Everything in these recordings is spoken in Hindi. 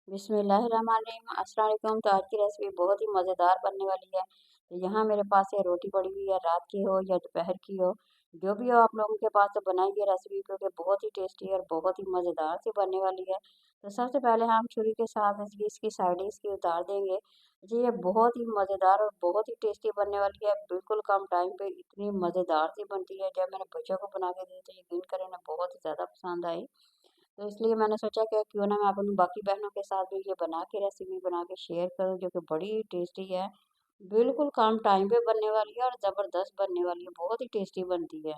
बिस्मिल्लाहिर्रहमानिर्रहीम अस्सलाम वालेकुम। तो आज की रेसिपी बहुत ही मज़ेदार बनने वाली है। तो यहाँ मेरे पास है रोटी पड़ी हुई है, रात की हो या दोपहर की हो, जो भी हो आप लोगों के पास, तो बनाएंगे रेसिपी क्योंकि बहुत ही टेस्टी और बहुत ही मज़ेदार सी बनने वाली है। तो सबसे पहले हम छुरी के साथ इसकी साइडें इसकी उतार देंगे। जी, ये बहुत ही मज़ेदार और बहुत ही टेस्टी बनने वाली है। बिल्कुल कम टाइम पे इतनी मज़ेदार सी बनती है। जब मैंने बच्चों को बना के दी तो यकीन करें ना, बहुत ही ज़्यादा पसंद आई। तो इसलिए मैंने सोचा कि क्यों ना मैं अपनी बाकी बहनों के साथ भी ये बना के रेसिपी बना के शेयर करूं, जो कि बड़ी टेस्टी है। बिल्कुल कम टाइम पे बनने वाली है और ज़बरदस्त बनने वाली है, बहुत ही टेस्टी बनती है।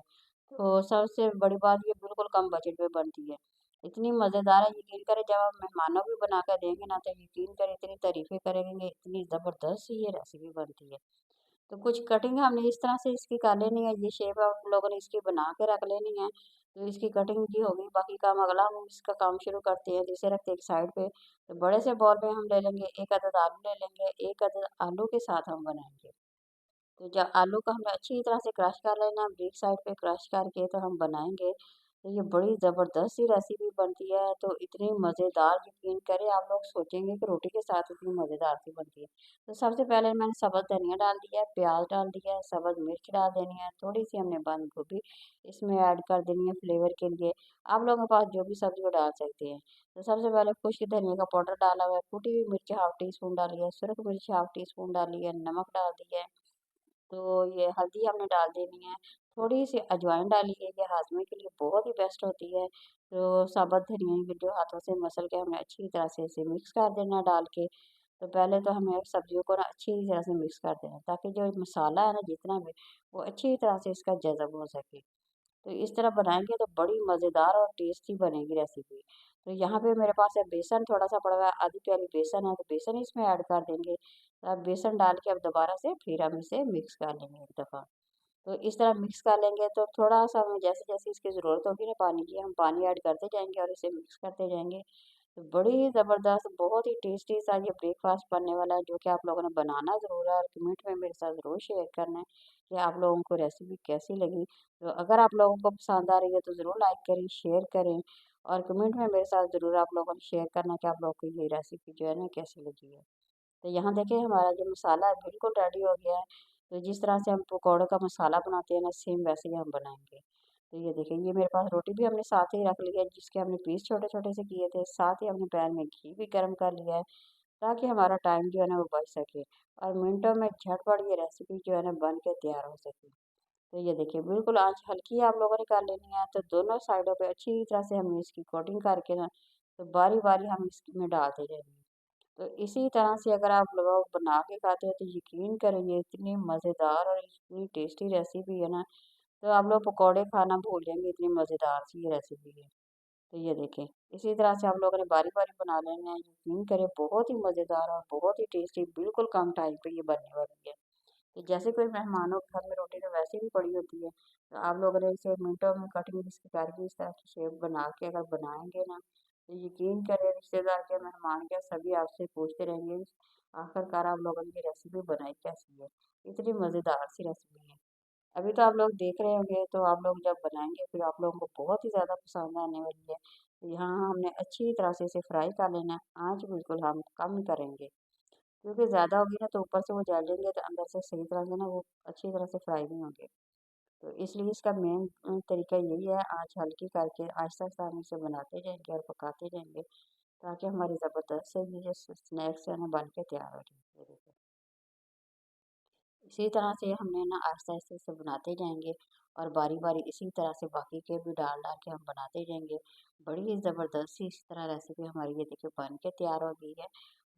तो सबसे बड़ी बात ये बिल्कुल कम बजट में बनती है। इतनी मज़ेदार है, यकीन करें जब आप मेहमानों को भी बना कर देंगे ना, तो यकीन करें इतनी तारीफ़ें करेंगे, इतनी ज़बरदस्त ये रेसिपी बनती है। तो कुछ कटिंग हमने इस तरह से इसकी कर लेनी है, ये शेप आप लोगों ने इसकी बना के रख लेनी है। तो इसकी कटिंग की होगी, बाकी काम अगला हम इसका काम शुरू करते हैं। तो इसे रखते हैं एक साइड पे। तो बड़े से बॉल में हम ले लेंगे, एक अदद आलू ले लेंगे, एक अदद आलू के साथ हम बनाएंगे। तो जब आलू को हमने अच्छी तरह से क्रश कर लेना, ब्रेक साइड पे क्रश करके तो हम बनाएंगे। तो ये बड़ी ज़बरदस्त सी रेसिपी बनती है, तो इतनी मज़ेदार, यकीन करें आप लोग सोचेंगे कि रोटी के साथ इतनी मज़ेदार सी बनती है। तो सबसे पहले मैंने सब्ज़ धनिया डाल दिया है, प्याज डाल दिया है, सब्ज़ मिर्च डाल देनी है, थोड़ी सी हमने बंद गोभी इसमें ऐड कर देनी है फ्लेवर के लिए। आप लोगों के पास जो भी सब्ज़ी वो डाल सकते हैं। तो सबसे पहले खुश्क धनिया का पाउडर डाला हुआ है, कुटी हुई मिर्च हाफ टी स्पून डाली है, सुरख मिर्च हाफ टी स्पून डाली है, नमक डाल दिया है। तो ये हल्दी हमने डाल देनी है, थोड़ी-सी अजवाइन डाली है, ये हाज़मे के लिए बहुत ही बेस्ट होती है। तो साबुत धनिया को जो हाथों से मसल के हमने अच्छी तरह से इसे मिक्स कर देना डाल के। तो पहले तो हमें सब्जियों को ना अच्छी तरह से मिक्स कर देना, ताकि जो मसाला है ना जितना भी, वो अच्छी तरह से इसका जज़ब हो सके। तो इस तरह बनाएँगे तो बड़ी मज़ेदार और टेस्टी बनेगी रेसिपी। तो यहाँ पे मेरे पास है बेसन थोड़ा-सा पड़ा हुआ है, आधी प्याली बेसन है, तो बेसन इसमें ऐड कर देंगे। अब बेसन डाल के अब दोबारा से फिर हम इसे मिक्स कर लेंगे एक दफ़ा। तो इस तरह मिक्स कर लेंगे तो थोड़ा-सा हमें जैसे-जैसे इसकी ज़रूरत होगी ना पानी की, हम पानी ऐड करते जाएँगे और इसे मिक्स करते जाएँगे। तो बड़ी ही ज़बरदस्त, बहुत ही टेस्टी सा ये ब्रेकफ़ास्ट बनने वाला है, जो कि आप लोगों ने बनाना ज़रूर है और कमेंट में मेरे साथ ज़रूर शेयर करना है कि आप लोगों को रेसिपी कैसी लगी। तो अगर आप लोगों को पसंद आ रही है तो ज़रूर लाइक करें, शेयर करें और कमेंट में मेरे साथ ज़रूर आप लोगों ने शेयर करना कि आप लोगों को ये रेसिपी जो है ना कैसी लगी है। तो यहाँ देखिए हमारा जो मसाला है बिल्कुल रेडी हो गया है। तो जिस तरह से हम पकौड़ों का मसाला बनाते हैं ना, सेम वैसे ही हम बनाएँगे। तो ये देखिए, ये मेरे पास रोटी भी हमने साथ ही रख ली है, जिसके हमने पीस छोटे-छोटे से किए थे। साथ ही हमने पैन में घी भी गरम कर लिया है, ताकि हमारा टाइम जो है ना वो बच सके और मिनटों में झटपट ये रेसिपी जो है ना बन के तैयार हो सके। तो ये देखिए बिल्कुल आँच हल्की आप लोगों ने कर लेनी है। तो दोनों साइडों पे अच्छी तरह से हमने इसकी कोटिंग करके ना, तो बारी-बारी हम इसमें डालते जाएँगे। तो इसी तरह से अगर आप लोग बना के खाते हो तो यकीन करें ये इतनी मज़ेदार और इतनी टेस्टी रेसिपी है ना, तो आप लोग पकौड़े खाना भूल जाएँगे, इतनी मज़ेदार सी ये रेसिपी है। तो ये देखें, इसी तरह से आप लोगों ने बारी-बारी बना लेना है, यकीन करें बहुत ही मज़ेदार और बहुत ही टेस्टी, बिल्कुल कम टाइम पे ये बनने वाली है। तो जैसे कोई मेहमान हो घर में, रोटी तो वैसे भी पड़ी होती है, तो आप लोगों ने इसे मिनटों में कटिंग इसकी करके इस तरह की शेप बना के अगर बनाएँगे ना, तो यकीन करें रिश्तेदार क्या, मेहमान क्या, सभी आपसे पूछते रहेंगे, आखिरकार आप लोगों ने ये रेसिपी बनाई कैसी है? इतनी मज़ेदार सी रेसिपी है। अभी तो आप लोग देख रहे होंगे, तो आप लोग जब बनाएँगे फिर आप लोगों को बहुत ही ज़्यादा पसंद आने वाली है। तो यहाँ हमने अच्छी तरह से इसे फ्राई कर लेना है, आँच बिल्कुल हम कम करेंगे। क्योंकि ज़्यादा होगी ना तो ऊपर से वो जल जाएँगे, तो अंदर से सही तरह से ना वो अच्छी तरह से फ्राई नहीं होंगे। तो इसलिए इसका मेन तरीका यही है, आँच हल्की करके आहिस्ता-आहिस्ता हम इसे बनाते जाएँगे और पकाते जाएँगे, ताकि हमारी ज़बरदस्त से ये जो स्नैक्स है ना बन के तैयार हो जाए। ये देखिए। इसी तरह से हमने ना आहिस्ता-आहिस्ता इसे बनाते जाएँगे और बारी-बारी इसी तरह से बाकी के भी डाल-डाल के हम बनाते जाएँगे। बड़ी ही ज़बरदस्त सी इस तरह रेसिपी हमारी ये देखिए बन के तैयार हो गई है।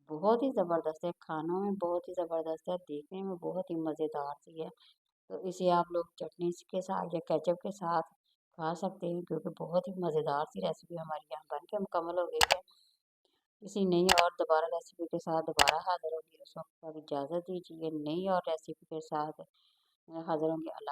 बहुत ही ज़बरदस्त है, खानों में बहुत ही ज़बरदस्त है, देखने में बहुत ही मज़ेदार सी है। तो इसे आप लोग चटनी के साथ या केचप के साथ खा सकते हैं, क्योंकि बहुत ही मज़ेदार सी रेसिपी हमारी यहाँ बन के मुकम्मल हो गई है। किसी नई और दोबारा रेसिपी के साथ दोबारा हाज़िर होंगी, उस वक़्त तक इजाज़त दीजिए। नई और रेसिपी के साथ हाज़िर होंगे। अल्लाह